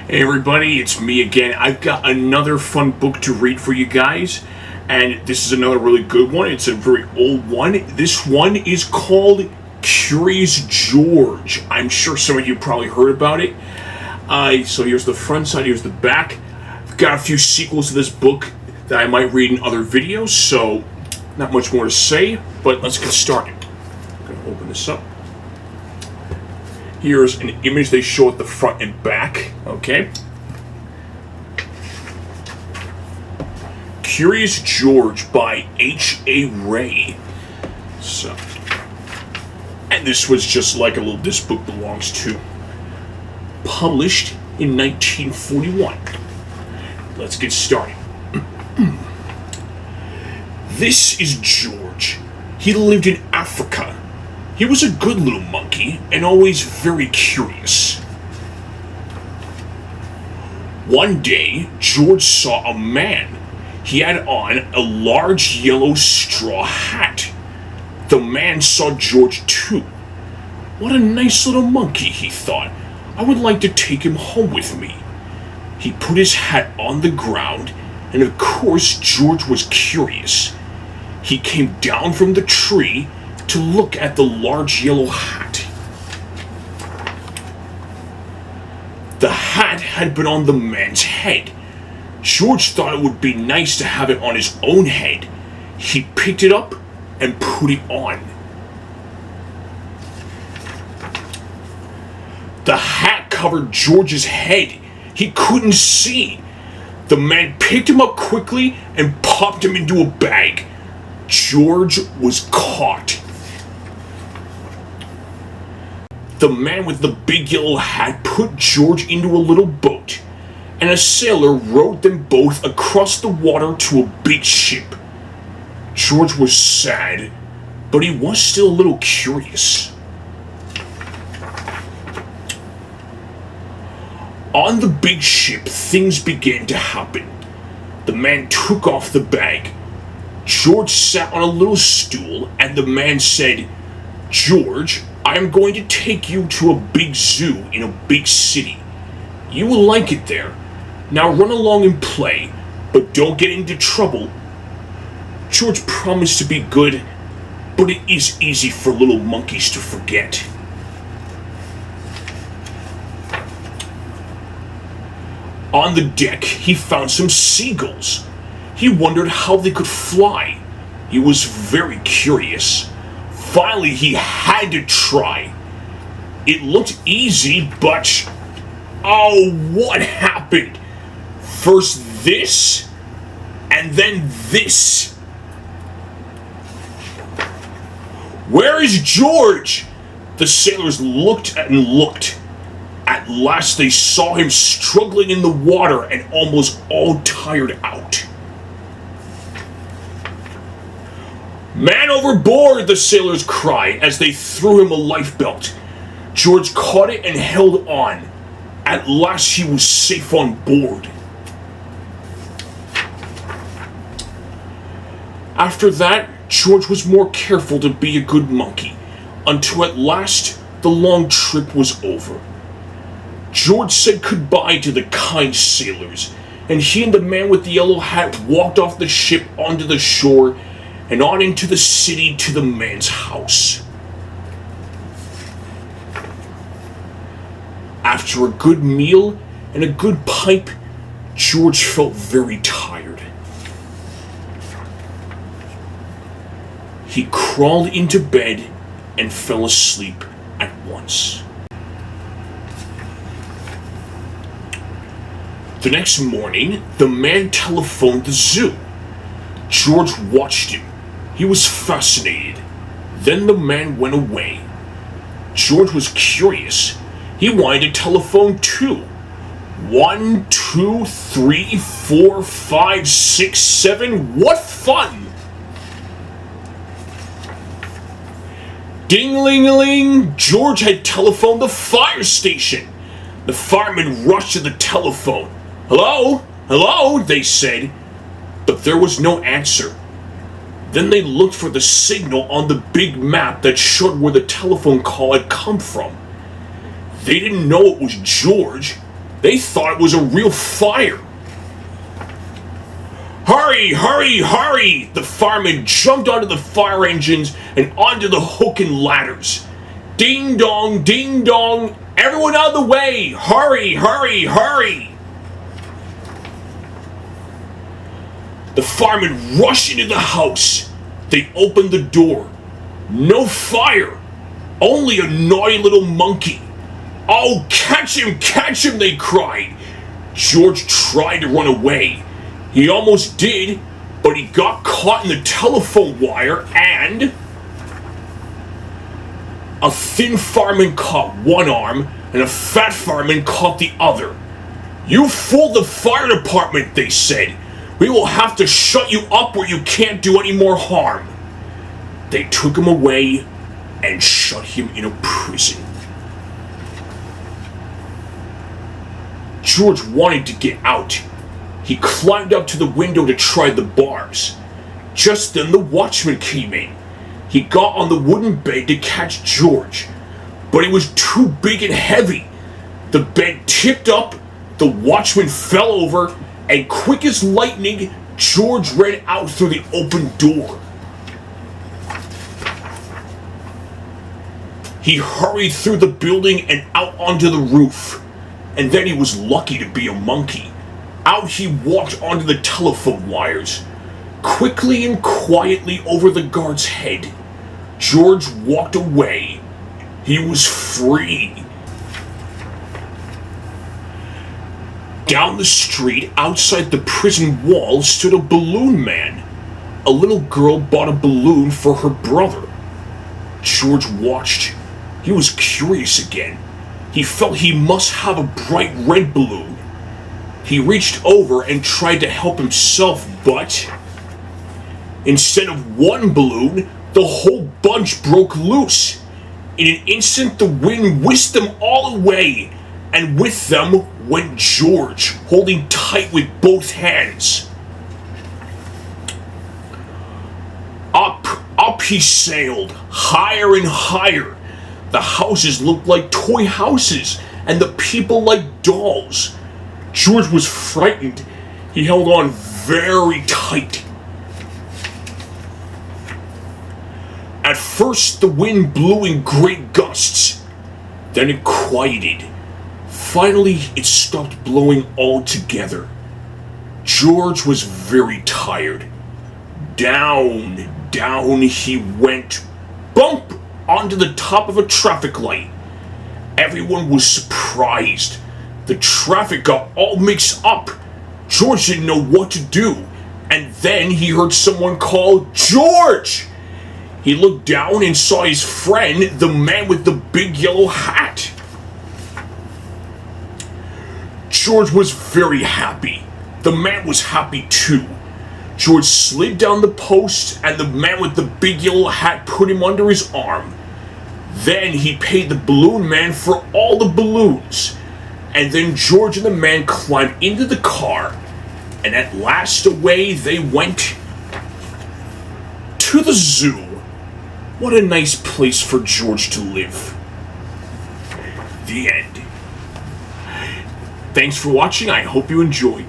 Hey everybody, it's me again. I've got another fun book to read for you guys, and this is another really good one. It's a very old one. This one is called Curious George. I'm sure some of you probably heard about it. So here's the front side, here's the back. I've got a few sequels to this book that I might read in other videos, so not much more to say, but let's get started. I'm going to open this up. Here's an image they show at the front and back, okay? Curious George by H.A. Ray. So, and this was just like this book belongs to. Published in 1941. Let's get started. This is George. He lived in Africa. He was a good little monkey and always very curious. One day, George saw a man. He had on a large yellow straw hat. The man saw George too. What a nice little monkey, he thought. I would like to take him home with me. He put his hat on the ground, and of course George was curious. He came down from the tree to look at the large yellow hat. The hat had been on the man's head. George thought it would be nice to have it on his own head. He picked it up and put it on. The hat covered George's head. He couldn't see. The man picked him up quickly and popped him into a bag. George was caught. The man with the big yellow hat put George into a little boat, and a sailor rowed them both across the water to a big ship. George was sad, but he was still a little curious. On the big ship, things began to happen. The man took off the bag. George sat on a little stool, and the man said, "George, I am going to take you to a big zoo in a big city. You will like it there. Now run along and play, but don't get into trouble." George promised to be good, but it is easy for little monkeys to forget. On the deck, he found some seagulls. He wondered how they could fly. He was very curious. Finally, he had to try. It looked easy, but oh, what happened? First this, and then this. Where is George? The sailors looked and looked. At last they saw him struggling in the water and almost all tired out. "Man overboard!" the sailors cried as they threw him a lifebelt. George caught it and held on. At last he was safe on board. After that, George was more careful to be a good monkey, until at last the long trip was over. George said goodbye to the kind sailors, and he and the man with the yellow hat walked off the ship onto the shore and on into the city to the man's house. After a good meal and a good pipe, George felt very tired. He crawled into bed and fell asleep at once. The next morning, the man telephoned the zoo. George watched him. He was fascinated. Then the man went away. George was curious. He wanted to telephone too. 1, 2, 3, 4, 5, 6, 7. What fun! Ding-a-ling-a-ling! George had telephoned the fire station. The firemen rushed to the telephone. "Hello? Hello?" they said. But there was no answer. Then they looked for the signal on the big map that showed where the telephone call had come from. They didn't know it was George. They thought it was a real fire. Hurry, hurry, hurry! The firemen jumped onto the fire engines and onto the hook and ladders. Ding dong, ding dong! Everyone out of the way! Hurry, hurry, hurry! The firemen rushed into the house. They opened the door. No fire! Only a naughty little monkey. Oh, catch him, they cried. George tried to run away. He almost did, but he got caught in the telephone wire and a thin fireman caught one arm and a fat fireman caught the other. You fooled the fire department, they said. We will have to shut you up where you can't do any more harm. They took him away and shut him in a prison. George wanted to get out. He climbed up to the window to try the bars. Just then the watchman came in. He got on the wooden bed to catch George, but it was too big and heavy. The bed tipped up, the watchman fell over, and quick as lightning, George ran out through the open door. He hurried through the building and out onto the roof, and then he was lucky to be a monkey. Out he walked onto the telephone wires. Quickly and quietly over the guard's head, George walked away. He was free. Down the street, outside the prison wall, stood a balloon man. A little girl bought a balloon for her brother. George watched. He was curious again. He felt he must have a bright red balloon. He reached over and tried to help himself, but instead of one balloon, the whole bunch broke loose. In an instant, the wind whisked them all away, and with them went George, holding tight with both hands. Up he sailed, higher and higher. The houses looked like toy houses, and the people like dolls. George was frightened. He held on very tight. At first, the wind blew in great gusts. Then it quieted. Finally, it stopped blowing altogether. George was very tired. Down he went, bump, onto the top of a traffic light. Everyone was surprised. The traffic got all mixed up. George didn't know what to do. And then he heard someone call, "George!" He looked down and saw his friend, the man with the big yellow hat. George was very happy. The man was happy too. George slid down the post, and the man with the big yellow hat put him under his arm. Then he paid the balloon man for all the balloons. And then George and the man climbed into the car, and at last away they went to the zoo. What a nice place for George to live. The end. Thanks for watching. I hope you enjoyed.